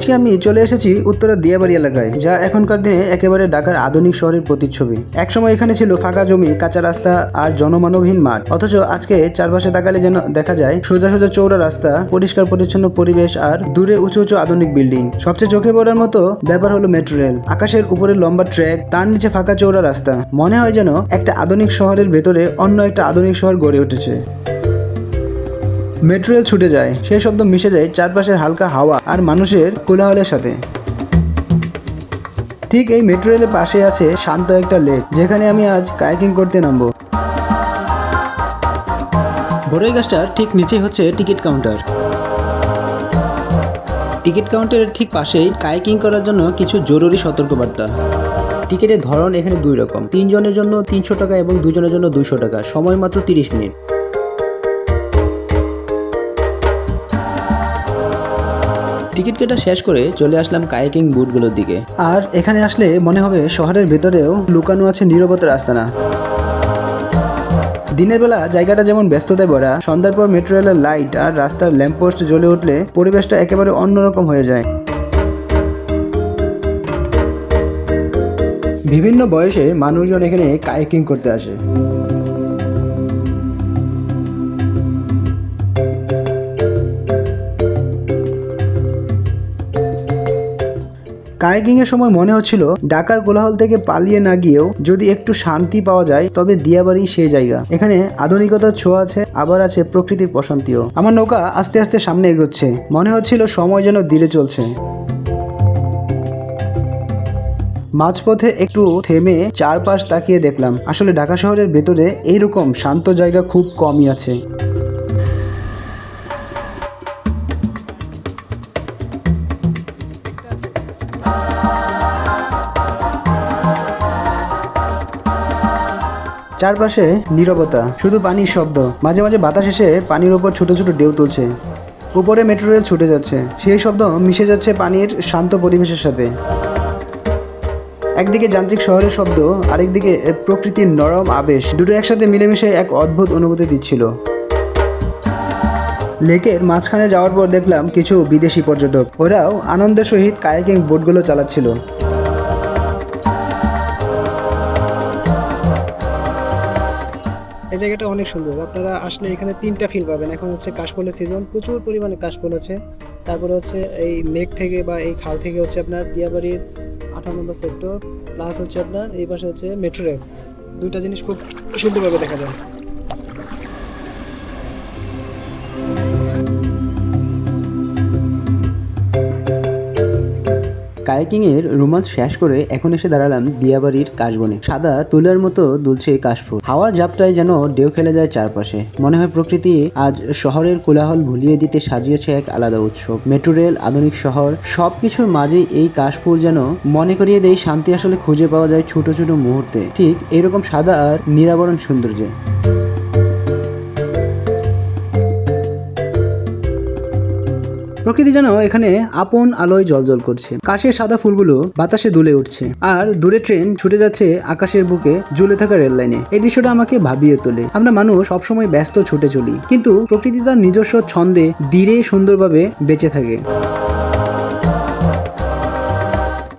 আজকে আমি চলে এসেছি উত্তরা দিয়াবাড়ি এলাকায়, যা এখনকার দিনে একেবারে ঢাকার আধুনিক শহরের প্রতিচ্ছবি। একসময় এখানে ছিল ফাঁকা জমি, কাঁচা রাস্তা আর জনমানবহীন মাঠ। অথচ আজকে চারপাশে তাকালে যেন দেখা যায় সোজা সোজা চৌড়া রাস্তা, পরিষ্কার পরিচ্ছন্ন পরিবেশ আর দূরে উঁচু উঁচু আধুনিক বিল্ডিং। সবচেয়ে চোখে পড়ার মতো ব্যাপার হলো মেট্রো রেল। আকাশের উপরে লম্বা ট্র্যাক, তার নিচে ফাঁকা চৌড়া রাস্তা। মনে হয় যেন একটা আধুনিক শহরের ভেতরে অন্য একটা আধুনিক শহর গড়ে উঠেছে। মেট্রো রেল ছুটে যায়, সেই শব্দ মিশে যায় চারপাশের হালকা হাওয়া আর মানুষের কোলাহলের সাথে। ঠিক এই মেট্রো রেলের পাশে আছে শান্ত একটা লেক, যেখানে আমি আজ কায়াকিং করতে নামবো। বড়ই গাছটার ঠিক নিচেই হচ্ছে টিকিট কাউন্টার। টিকিট কাউন্টারের ঠিক পাশেই কায়াকিং করার জন্য কিছু জরুরি সতর্কবার্তা। টিকিটের ধরন এখানে দুই রকম, 3 জনের জন্য 300 টাকা এবং 2 জনের জন্য 200 টাকা। সময় মাত্র 30 মিনিট। টিকিট কেটা শেষ করে চলে আসলাম কায়াকিং বুটগুলোর দিকে। আর এখানে আসলে মনে হবে শহরের ভেতরেও লুকানো আছে নীরবতার আস্তানা। দিনের বেলা জায়গাটা যেমন ব্যস্ততায় ভরা, সন্ধ্যার পর মেট্রো রেলের লাইট আর রাস্তার ল্যাম্পপোস্ট জ্বলে উঠলে পরিবেশটা একেবারে অন্যরকম হয়ে যায়। বিভিন্ন বয়সে মানুষজন এখানে কায়াকিং করতে আসে। কায়াকিং এর সময় মনে হচ্ছিল ঢাকার কোলাহল থেকে পালিয়ে না গিয়েও যদি একটু শান্তি পাওয়া যায় তবে দিয়াবাড়ি সেই জায়গা। এখানে আধুনিকতার ছোঁয়া আছে, আবার আছে প্রকৃতির প্রশান্তিও। আমার নৌকা আস্তে আস্তে সামনে এগোচ্ছে, মনে হচ্ছিল সময় যেন ধীরে চলছে। মাঝপথে একটু থেমে চারপাশ তাকিয়ে দেখলাম, আসলে ঢাকা শহরের ভেতরে এইরকম শান্ত জায়গা খুব কমই আছে। চারপাশে নীরবতা, শুধু পানির শব্দ। মাঝে মাঝে বাতাস এসে পানির ওপর ছোট ছোট ঢেউ তুলছে। উপরে মেট্রো রেল ছুটে যাচ্ছে, সেই শব্দ মিশে যাচ্ছে পানির শান্ত পরিবেশের সাথে। একদিকে যান্ত্রিক শহরের শব্দ, আরেকদিকে প্রকৃতির নরম আবেশ, দুটো একসাথে মিলেমিশে এক অদ্ভুত অনুভূতি দিচ্ছিল। লেকের মাঝখানে যাওয়ার পর দেখলাম কিছু বিদেশি পর্যটক, ওরাও আনন্দের সহিত কায়াকিং বোটগুলো চালাচ্ছিল। এই জায়গাটা অনেক সুন্দর, আপনারা আসলে এখানে 3টা ফিল পাবেন। এখন হচ্ছে কাশফুলের সিজন, প্রচুর পরিমাণে কাশফুল আছে। তারপরে হচ্ছে এই লেক থেকে বা এই খাল থেকে হচ্ছে আপনার দিয়াবাড়ির 58 নম্বর সেক্টর, প্লাস হচ্ছে আপনার এই পাশে হচ্ছে মেট্রো রেল। দুইটা জিনিস খুব সুন্দরভাবে দেখা যায়। কায়াকিং এর রোমাঞ্চ শেষ করে এখন এসে দাঁড়ালাম দিয়াবাড়ির কাশবনে। সাদা তুলার মতো দুলছে কাশফুল, হাওয়ার ঝাপটায় যেন ঢেউ খেলে যায় চারপাশে। মনে হয় প্রকৃতি আজ শহরের কোলাহল ভুলিয়ে দিতে সাজিয়েছে এক আলাদা উৎসব। মেট্রো রেল, আধুনিক শহর, সবকিছুর মাঝে এই কাশফুল যেন মনে করিয়ে দেয় শান্তি আসলে খুঁজে পাওয়া যায় ছোট ছোট মুহূর্তে, ঠিক এরকম সাদা আর নিরাবরণ সৌন্দর্যে। প্রকৃতি যেন এখানে আপন আলোয় জ্বলজ্বল করছে। কাশের সাদা ফুলগুলো বাতাসে দুলে উঠছে, আর দূরে ট্রেন ছুটে যাচ্ছে আকাশের বুকে ঝুলে থাকা রেল লাইনে। এই দৃশ্যটা আমাকে ভাবিয়ে তোলে। আমরা মানুষ সবসময় ব্যস্ত ছুটে চলি, কিন্তু প্রকৃতি তার নিজস্ব ছন্দে ধীরে সুন্দরভাবে বেঁচে থাকে।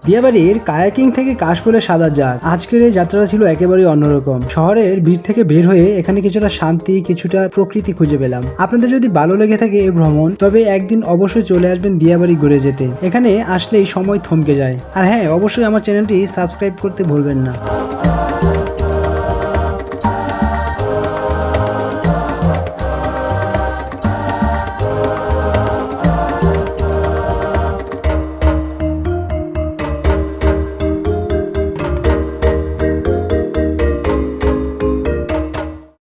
দিয়াবাড়ির কায়াকিং থেকে কাশফুলের সাদা জাত, আজকের এই যাত্রাটা ছিল একেবারেই অন্যরকম। শহরের ভিড় থেকে বের হয়ে এখানে কিছুটা শান্তি, কিছুটা প্রকৃতি খুঁজে পেলাম। আপনাদের যদি ভালো লেগে থাকে এই ভ্রমণ, তবে একদিন অবশ্যই চলে আসবেন দিয়াবাড়ি ঘুরে যেতে। এখানে আসলেই সময় থমকে যায়। আর হ্যাঁ, অবশ্যই আমার চ্যানেলটি সাবস্ক্রাইব করতে ভুলবেন না।